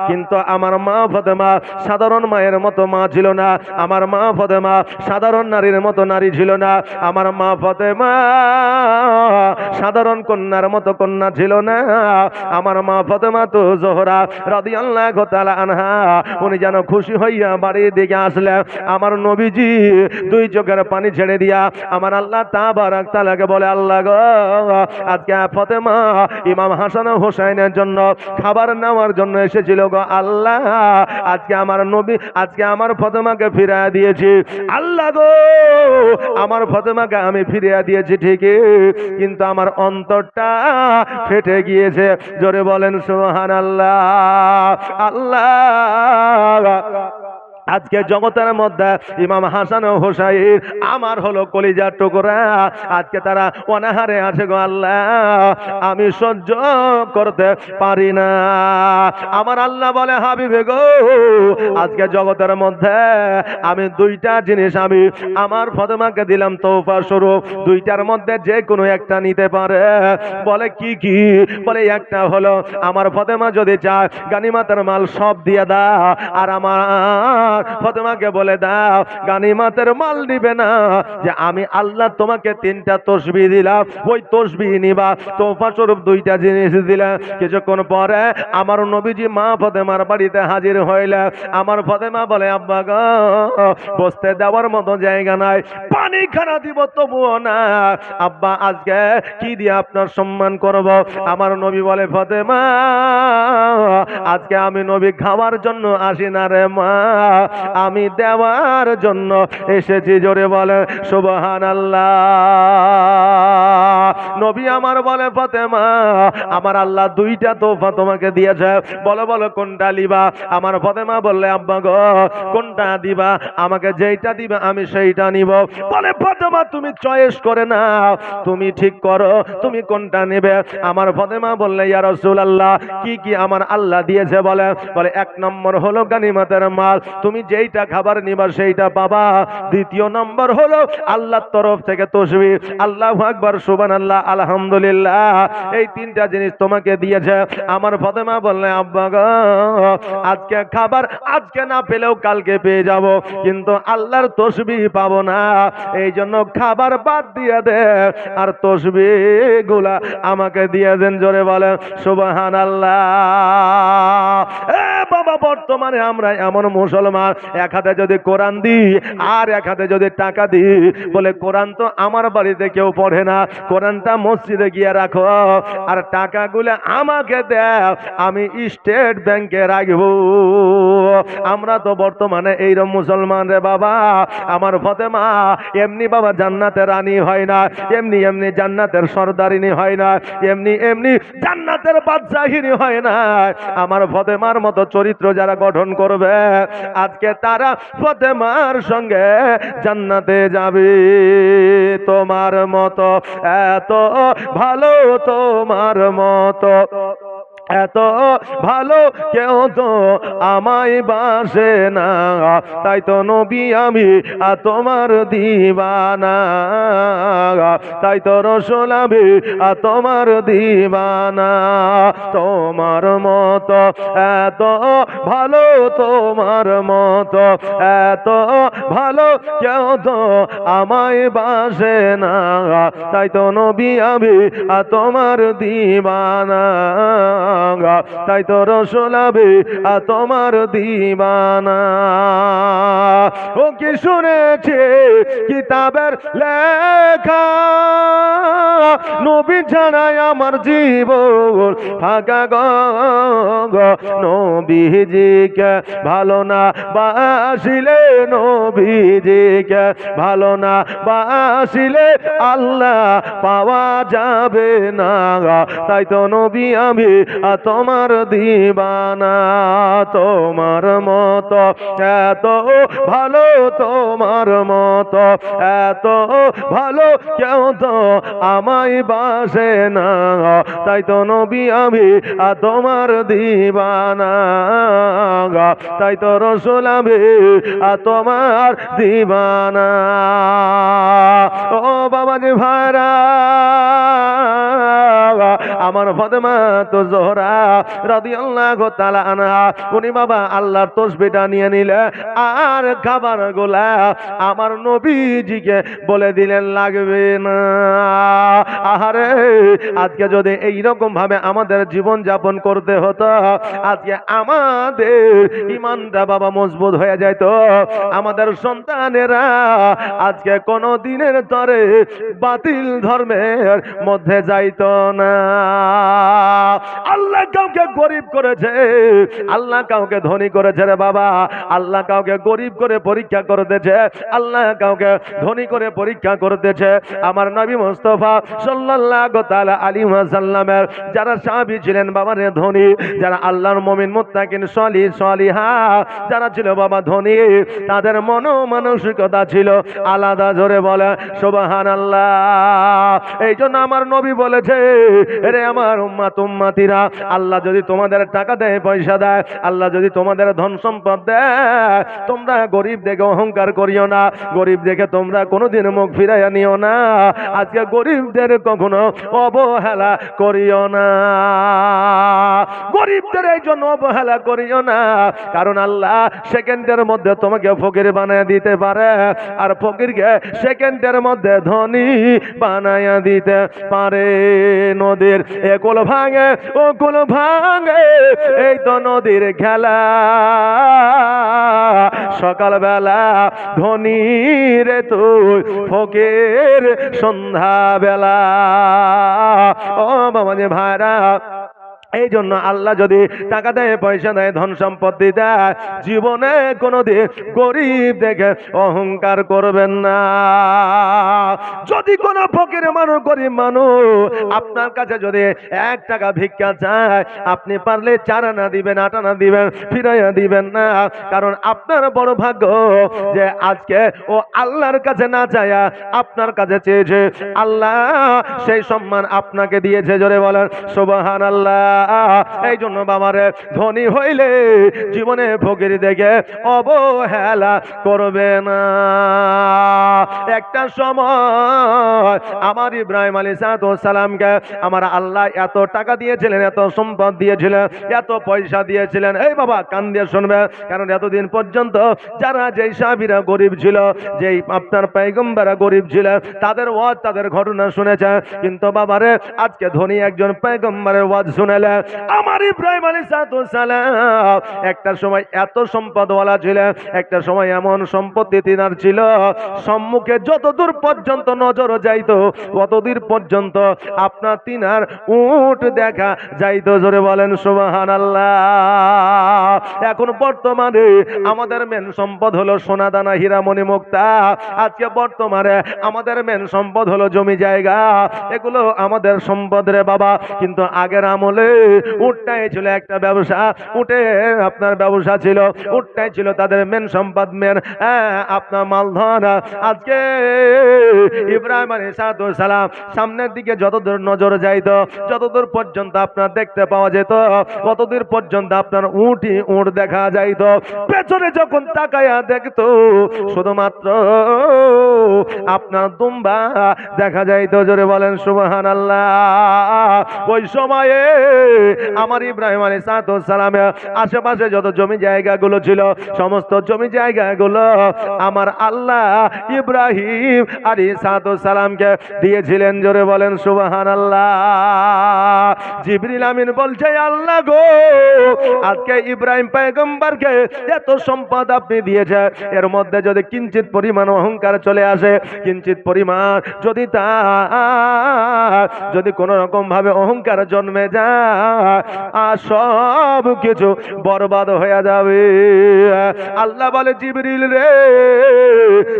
[SPEAKER 1] কিন্তু আমার মা ফাতেমা সাধারণ মায়ের মতো মা ছিল না, আমার মা ফাতেমা সাধারণ নারীর মতো নারী ছিল না, আমার মা ফাতেমা সাধারণ কন্যার মতো কন্যা ছিল না। আমার মা ফাতেমা তো জোহরা রাদিয়াল্লাহু তাআলা আনহা, উনি যেন খুশি হইয়া বাড়ির দিকে আসলে আমার নবীজি দুই চোখের পানি ছেড়ে দিয়া আমার আল্লাহ তাবারক তাআলাকে বলে, আল্লাহ গো, আজকে ফাতেমা ইমাম হাসান ও হোসেনের জন্য খাবার নেওয়ার জন্য এসেছিল গো আল্লাহ, আজকে আমার নবী, আজকে আমার ফাতেমাকে ফিরিয়ে দিয়েছি আল্লাহ গো, আমার ফাতেমাকে আমি ফিরিয়ে দিয়েছি ঠিকই, কিন্তু আমার অন্তরটা ফেটে গিয়েছে। জোরে বলেন সুবহানাল্লাহ। আল্লাহ, আজকে জগতের মধ্যে ইমাম হাসান ও হোসাইন আমার হলো কলিজার টুকরা, আজকে তারা অনাহারে আছে গো আল্লাহ, আমি সহ্য করতে পারি না। আমার আল্লাহ বলে, হাবিবে গো, আজকে জগতের মধ্যে আমি দুইটা জিনিস আমি আমার ফাতেমাকে দিলাম তওফা স্বরূপ, দুইটার মধ্যে যে কোনো একটা নিতে পারে। বলে কি কি? বলে একটা হলো আমার ফাতেমা যদি চায় গানিমাতের মাল সব দিয়ে দাও, আর আমার ফাতেমাকে বলে দাও গানিমাতের মাল দিবে না, যে আমি আল্লাহ তোমাকে 3টা তসবিহ দিলাম, ওই তসবিহ নিবা, তোফা স্বরূপ 2টা জিনিস দিলাম। কিছুক্ষণ পরে আমার নবীজি মা ফাতেমার বাড়িতে হাজির হইলেন। আমার ফাতেমা বলে, আব্বা গো, বসতে দেওয়ার মতো জায়গা নাই, পানি খানা দিব তবুও না, আব্বা আজকে কি দিয়ে আপনার সম্মান করব? আমার নবী বলে, ফাতেমা আজকে আমি নবী খাওয়ার জন্য আসি না রে মা, আমি দেওয়ার জন্য এসেছি। জোরে বলে সুবহানাল্লাহ। নবী আমার বলে, ফাতেমা আমার আল্লাহ 2টা তোফা তোমাকে দিয়েছে, বলো বলো কোনটা লিবা? আমার ফাতেমা বললে, আব্বা গো, কোনটা দিবা? আমাকে যেইটা দিবে আমি সেইটা নিব। বলে, ফাতেমা তুমি চয়েস করে নাও, তুমি ঠিক করো তুমি কোনটা নেবে। আমার ফাতেমা বললে, ইয়া রাসূলুল্লাহ কি কি আমার আল্লাহ দিয়েছে? বলে 1 নম্বর হলো গানিমাতের মাল, তুমি যেইটা খাবার নিবা সেইটা পাবা। 2য় নম্বর হলো আল্লাহর তরফ থেকে তাসবিহ, আল্লাহু আকবার, সুবহানাল্লাহ, আলহামদুলিল্লাহ, এই 3টা জিনিস তোমাকে দিয়েছে। আমার ফাতেমা বললে, আব্বা গো, আজকে খাবার আজকে না পেলেও কালকে পেয়ে যাব, কিন্তু আল্লাহর তাসবিহ পাবো না, এই জন্য খাবার বাদ দিয়ে দে, আর তাসবিহ গুলা আমাকে দিয়ে দেন। জোরে বলেন সুবহানাল্লাহ। এ বাবা, বর্তমানে আমরা এমন মুসলমান, এক হাতে যদি কোরআন দিই আর এক হাতে যদি টাকা দিই, বলে কোরআন তো আমার বাড়িতে কেউ পড়ে না, কোরআনটা মসজিদে গিয়ে রাখো, আর টাকাগুলো আমাকে দাও, আমি স্টেট ব্যাংকে রাখবো। আমরা তো বর্তমানে এইরকম মুসলমান রে বাবা। আমার ফাতেমা এমনি বাবা জান্নাতের রানী হয় না, এমনি এমনি জান্নাতের সর্দারিনী হয় না, এমনি এমনি জান্নাতের বাদশাহিনী হয় না। আমার ফাতেমার মতো চরিত্র যারা গঠন করবে, আজকে তারা ফাতেমার সঙ্গে জান্নাতে যাবে। তোমার মতো এত ভালো, তোমার মতো এত ভালো কেউ তো আমায় বাসে না, তাই তো নবী আমি তোমার দিবানা, তাই তো রাসূল আমি তোমার দিবানা। তোমার মতো এত ভালো, তোমার মতো এত ভালো কেউ তো আমায় বাসে না, তাই তো নবী আমি তোমার দিবানা, তাই তো রাসূল আমি তোমার দিবানা। ও কি শুনেছি কিতাবের লেখা, নবী ছাড়াই আমার জীবন ফাঁকা গো, নবীজিকে ভালো না বাসিলে, নবীজিকে ভালো না বাসিলে আল্লাহ পাওয়া যাবে না, তাই তো নবী আমি তোমার দিবানা। তোমার মতো এত ভালো, তোমার মতো এত ভালো কেউ তো আমায় বাসে না, তাই তো নবী আমি তোমার দিবানা, তাই তো রসুল আমি তোমার দিবানা। ও বাবাজি ভাইরা, আমার ফাতেমা তো জোহরা রাদিয়াল্লাহু তাআলা আনহা, উনি বাবা আল্লাহর তসবিহটা নিয়ে নিলে আর খাবার গোলা আমার নবীজিকে বলে দিলেন লাগবে না। আহারে, আজকে যদি এইরকম ভাবে আমাদের জীবন যাপন করতে হতো, আজকে আমাদের ইমানটা বাবা মজবুত হয়ে যেত, আমাদের সন্তানেরা আজকে কোনো দিনের তরে বাতিল ধর্মের মধ্যে যাইতো না। আল্লাহ কাউকে গরিব করেছে, আল্লাহ কাউকে ধনী করেছে রে বাবা, আল্লাহ কাউকে গরিব করে পরীক্ষা করতেছে, আল্লাহ কাউকে ধনী করে পরীক্ষা করতেছে। আমার নবী মুস্তাফা সাল্লাল্লাহু তাআলা আলাইহি ওয়াসাল্লামের যারা সাহাবী ছিলেন বাবা রে ধনী, যারা আল্লাহর মুমিন মুত্তাকিন সলিহ সলিহা যারা ছিল বাবা ধনী, তাদের মানসিকতা ছিল আলাদা। জোরে বলে সুবহানাল্লাহ। এই জন্য আমার নবী বলেছে, এরে আমার উম্মাত উম্মাতিরা, আল্লাহ যদি তোমাদের টাকা দেয়, পয়সা দেয়, আল্লাহ যদি তোমাদের ধন সম্পদ দেয়, তোমরা গরিব দেখে অহংকার করিও না, গরিব দেখে তোমরা কোনোদিন মুখ ফিরাইয়া নিও না। আজকে গরিবদের কখনো অবহেলা করিও না, গরিবদের এই জন্য অবহেলা করিও না, কারণ আল্লাহ সেকেন্ডের মধ্যে তোমাকে ফকির বানায় দিতে পারে, আর ফকিরকে সেকেন্ডের মধ্যে ধনী বানায়া দিতে পারে। নদীর একুল ভাঙে ওকুল ভাঙে, এই তো নদীর খেলা, সকালবেলা ধনী রে তুই, ফকির সন্ধ্যা বেলা। ও বাবা যে ভাইরা, এই জন্য আল্লাহ যদি টাকা দেয়, পয়সা দেয়, ধন সম্পত্তি দেয়, জীবনে কোনোদিন গরিব দেখে অহংকার করবেন না। যদি কোনো ফকির মানুষ, গরিব মানুষ আপনার কাছে যদি 1 টাকা ভিক্ষা চায়, আপনি পারলে 4 আনা দিবেন, 8 আনা দিবেন, ফিরাইয়া দিবেন না, কারণ আপনার বড় ভাগ্য যে আজকে ও আল্লাহর কাছে না চায়া আপনার কাছে চেয়েছে, আল্লাহ সেই সম্মান আপনাকে দিয়েছে। জোরে বলেন সুবহানাল্লাহ। এই জন্য বাবারে, ধনী হইলে জীবনে ফকির দেখে অবহেলা করবে না। একটা সময় আমার ইব্রাহিম আলাইহিস সালামকে আমার আল্লাহ এত টাকা দিয়েছিলেন, এত সম্পদ দিয়েছিলেন, এত পয়সা দিয়েছিলেন। এই বাবা কান দিয়ে শুনবে, কারণ এতদিন পর্যন্ত যারা যেই সাহাবীরা গরিব ছিল, যেই আপনার পয়গম্বররা গরিব ছিল, তাদের ওয়াজ, তাদের ঘটনা শুনেছে, কিন্তু বাবারে আজকে ধনী একজন পয়গম্বরের ওয়াজ শুনেলে আমার ইব্রাহিম আলাইহিস সালাম একটা সময় এত সম্পদওয়ালা ছিলেন, একটা সময় এমন সম্পত্তি তিনার ছিল, সম্মুখে যতদূর পর্যন্ত নজর যাইতো ততদূর পর্যন্ত আপনার তিনার উট দেখা যাইতো। জোরে বলেন সুবহানাল্লাহ। এখন বর্তমানে আমাদের মেন সম্পদ হলো সোনা দানা হীরা মণি মুক্তা, আজকে বর্তমানে আমাদের মেন সম্পদ হলো জমি জায়গা, এগুলো আমাদের সম্পদ রে বাবা। কিন্তু আগের আমলে উটটাই ছিল একটা ব্যবসা, উটে আপনার ব্যবসা ছিল, উটটাই ছিল তাদের মেন সম্পদ, মেন আপনার মালধন। আজকে ইব্রাহিম আলাইহিস সালাম সামনের দিকে যতদূর নজর যাইতো, যতদূর পর্যন্ত আপনার দেখতে পাওয়া যেত, ততদূর পর্যন্ত আপনার উটই উট দেখা যাইতো। পেছনে যখন তাকায়া দেখতো, শুধুমাত্র আপনার দুম্বা দেখা যাইতো। জোরে বলেন সুবহানাল্লাহ। ওই সময়ে আমার ইব্রাহিম আলাইহিস সালামের আশেপাশে যত জমি জায়গাগুলো ছিল, সমস্ত জমি জায়গাগুলো আমার আল্লাহ ইব্রাহিম আলাইহিস সালামকে দিয়েছিলেন। জোরে বলেন সুবহানাল্লাহ। জিবরিল আমিন বলছে, আল্লাহ গো, আজকে ইব্রাহিম পয়গম্বরকে এত সম্পদ আপনি দিয়েছেন, এর মধ্যে যদি কিঞ্চিত পরিমাণ অহংকার চলে আসে, কিঞ্চিত পরিমাণ যদি তার যদি কোনো রকম ভাবে অহংকার জন্মে যায় আর সব কিছু বরবাদ হয়ে যাবে। আল্লাহ বলে জিবরিল রে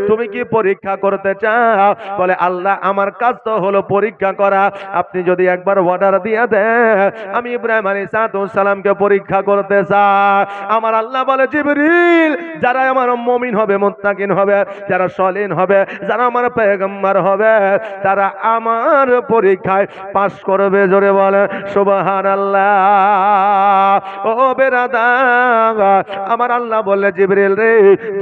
[SPEAKER 1] তুমি কি পরীক্ষা করতে চাও? বলে আল্লাহ আমার কাজ তো হলো পরীক্ষা করা, আপনি যদি একবার অর্ডার দিয়ে দেন আমি ইব্রাহিম আলাইহিস সালামকে পরীক্ষা করতে চাই। আমার আল্লাহ বলে জিবরিল যারা আমার মুমিন হবে, মুত্তাকিন হবে, যারা সলিহ হবে, যারা আমার পয়গম্বর হবে, তারা আমার পরীক্ষায় পাস করবে। জোরে বলে সুবহানাল্লাহ। ও বেরাদার, আমার আল্লাহ বললে জিবরিল রে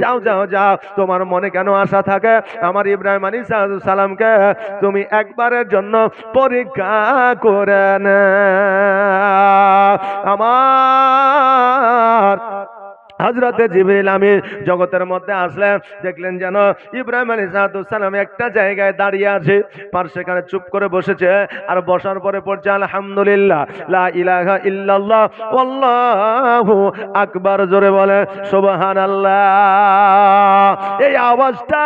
[SPEAKER 1] যাও যাও যাও, তোমার মনে কেন আশা থাকে আমার ইব্রাহিম আলাইহিস সালামকে তুমি একবারের জন্য পরীক্ষা করে না। আমার হযরতে জিবরিল আমিন জগতের মধ্যে আসলেন, দেখলেন যেন ইব্রাহিম আলাইহিস সালাম একটা জায়গায় দাঁড়িয়ে আছে, সেখানে চুপ করে বসেছে, আর বসার পরে পড়ছে আলহামদুলিল্লাহ লা ইলাহা ইল্লাল্লাহ ওয়াল্লাহু আকবার। জোরে বলে সুবহানাল্লাহ। এই আওয়াজটা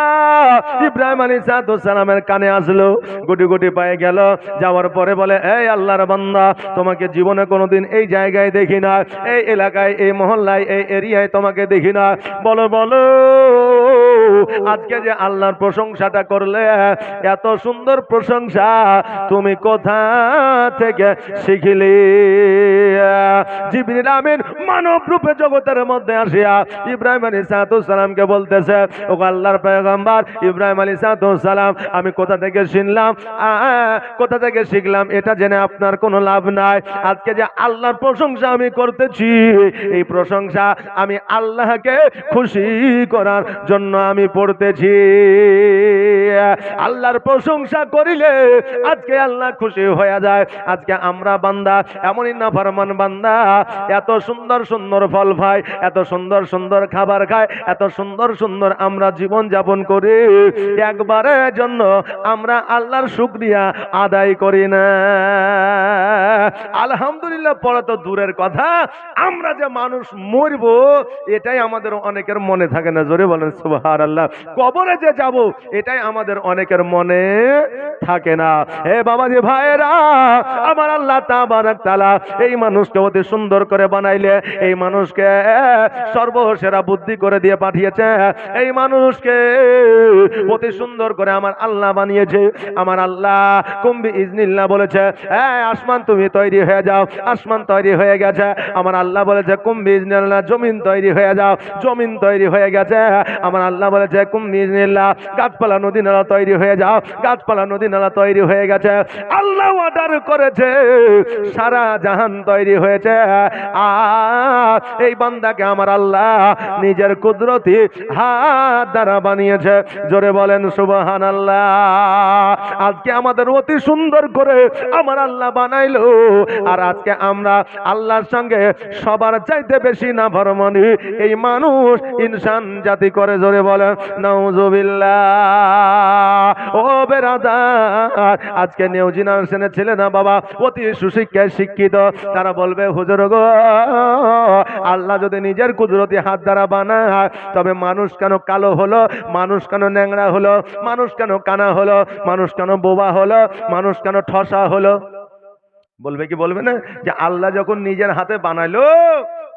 [SPEAKER 1] ইব্রাহিম আলাইহিস সালামের কানে আসলো, গুটি গুটি পায়ে গেল, যাওয়ার পরে বলে এই আল্লাহর বান্দা তোমাকে জীবনে কোনোদিন এই জায়গায় দেখি না, এই এলাকায়, এই মহল্লায়, এই এরিয়ায় তোমাকে দেখি না, বলো বলো আজকে যে আল্লাহর প্রশংসাটা করলে, এত সুন্দর প্রশংসা তুমি কোথা থেকে শিখলে? জিবরিল আমিন মানব রূপে জগতের মধ্যে আসিয়া ইব্রাহিম আলাইহিস সালামকে বলতেছে ও আল্লাহর পয়গম্বর ইব্রাহিম আলাইহিস সালাম, আমি কোথা থেকে শুনলাম, কোথা থেকে শিখলাম এটা জেনে আপনার কোনো লাভ নাই। আজকে যে আল্লাহর প্রশংসা আমি করতেছি, এই প্রশংসা আমি আল্লাহকে খুশি করার জন্য আমি পড়তেছি। আল্লাহর প্রশংসা করিলে আজকে আল্লাহ খুশি হয়ে যায়। আজকে আমরা বান্দা এমনই নাফরমান বান্দা, এত সুন্দর সুন্দর ফল খায়, এত সুন্দর সুন্দর খাবার খায়, এত সুন্দর সুন্দর আমরা জীবন যাপন করি, একবারের জন্য আমরা আল্লাহর শুকরিয়া আদায় করি না। আলহামদুলিল্লাহ পড়া তো দূরের কথা, আমরা যে মানুষ মরব এটাই আমাদের অনেকের মনে থাকে না। জোরে বলেন সুবহানাল্লাহ। কবরে যে যাব এটাই আমাদের অনেকের মনে থাকে না। হে বাবাজি ভাইরা, আমার আল্লাহ তাবারক তাআলা এই মানুষকে অতি সুন্দর করে বানাইলে, এই মানুষকে সর্বসেরা বুদ্ধি করে দিয়ে পাঠিয়েছে, এই মানুষকে অতি সুন্দর করে আমার আল্লাহ বানিয়েছে। আমার আল্লাহ কুম্বি ইজনিল্লাহ বলেছে আসমান তুমি তৈরি হয়ে যাও, আসমান তৈরি হয়ে গেছে। আমার আল্লাহ বলেছে কুম্বি ইজনিল্লাহ জমিন তৈরি হয়ে যাও, জমিন তৈরি হয়ে গেছে। আমার আল্লাহ বলেছে কুম্বি ইজনিল্লাহ গাছপালা নদী নালা তৈরি হয়ে যাও, গাছপালা নদী নালা তৈরি হয়ে গেছে। আল্লাহ অর্ডার করেছে, সারা জাহান তৈরি হয়েছে। আর এই বান্দাকে আমার আল্লাহ নিজের কুদরতি হাত দ্বারা বানিয়েছে। জোরে বলেন সুবহানাল্লাহ। আজকে আমাদের অতি সুন্দর করে আমার আল্লাহ বানাইলো, আর আজকে আমরা আল্লাহর সঙ্গে সবার চাইতে বেশি নাফরমানি এই মানুষ ইনসান জাতি করে। জোরে বলেন নাউজুবিল্লাহ। ও বেরাদার, আজকে নিউ জেনারেশনের ছেলে না বাবা অতি সুশিক্ষায় শিক্ষিত, তারা বলবে হুজুর গো, আল্লাহ যদি নিজের কুদরতি হাত দ্বারা বানায় তবে মানুষ কেন কালো হলো, মানুষ কেন ন্যাংরা হলো, মানুষ কেন কানা হলো, মানুষ কেন বোবা হলো, মানুষ কেন ঠসা হলো? বলবে কি বলবে না যে আল্লাহ যখন নিজের হাতে বানাইলো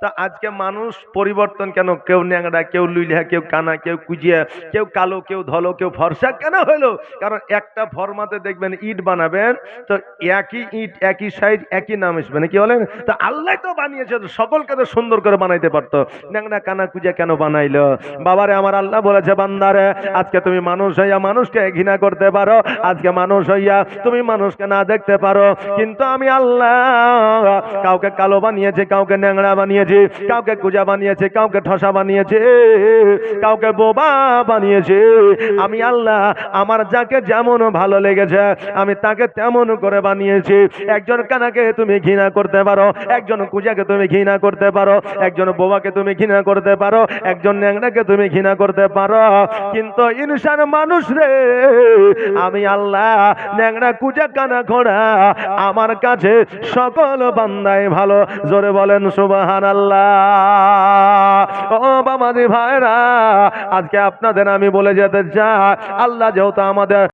[SPEAKER 1] তা আজকে মানুষ পরিবর্তন কেন? কেউ ন্যাংরা, কেউ লুইলা, কেউ কানা, কেউ কুজিয়া, কেউ কালো, কেউ ধলো, কেউ ফর্সা কেন হলো? কারণ একটা ফরমাতে দেখবেন ইট বানাবেন তো একই ইট, একই সাইজ, একই নাম আসবে না, কি বলেন? তা আল্লাহ তো বানিয়েছে, সকলকে তো সুন্দর করে বানাইতে পারতো, ন্যাংরা কানা কুজিয়া কেন বানাইলো? বাবারে আমার আল্লাহ বলেছে বান্দারে আজকে তুমি মানুষ হইয়া মানুষকে ঘৃণা করতে পারো, আজকে মানুষ হইয়া তুমি মানুষকে না দেখতে পারো, কিন্তু আমি আল্লাহ কাউকে কালো বানিয়েছে, কাউকে ন্যাংরা বানিয়েছে, কাউকে কুজা বানিয়েছে, কাউকে ঠসা বানিয়েছে, কাউকে বোবা বানিয়েছে। আমি আল্লাহ আমার যাকে যেমন ভালো লেগেছে আমি তাকে তেমন করে বানিয়েছি। একজন কানাকে তুমি ঘৃণা করতে পারো, একজন কুজাকে তুমি ঘৃণা করতে পারো, একজন বোবাকে তুমি ঘৃণা করতে পারো, একজন ন্যাংরাকে তুমি ঘৃণা করতে পারো, কিন্তু ইনসান মানুষ রে আমি আল্লাহ ন্যাংরা কুজা কানা ঘোড়া আমার কাছে সকল বান্দাই ভালো। জোরে বলেন সুবহানাল্লাহ। ও বাবাজি ভাইরা, আজকে আপনাদের আমি বলে যেতে চাই আল্লাহ যেহেতু আমাদের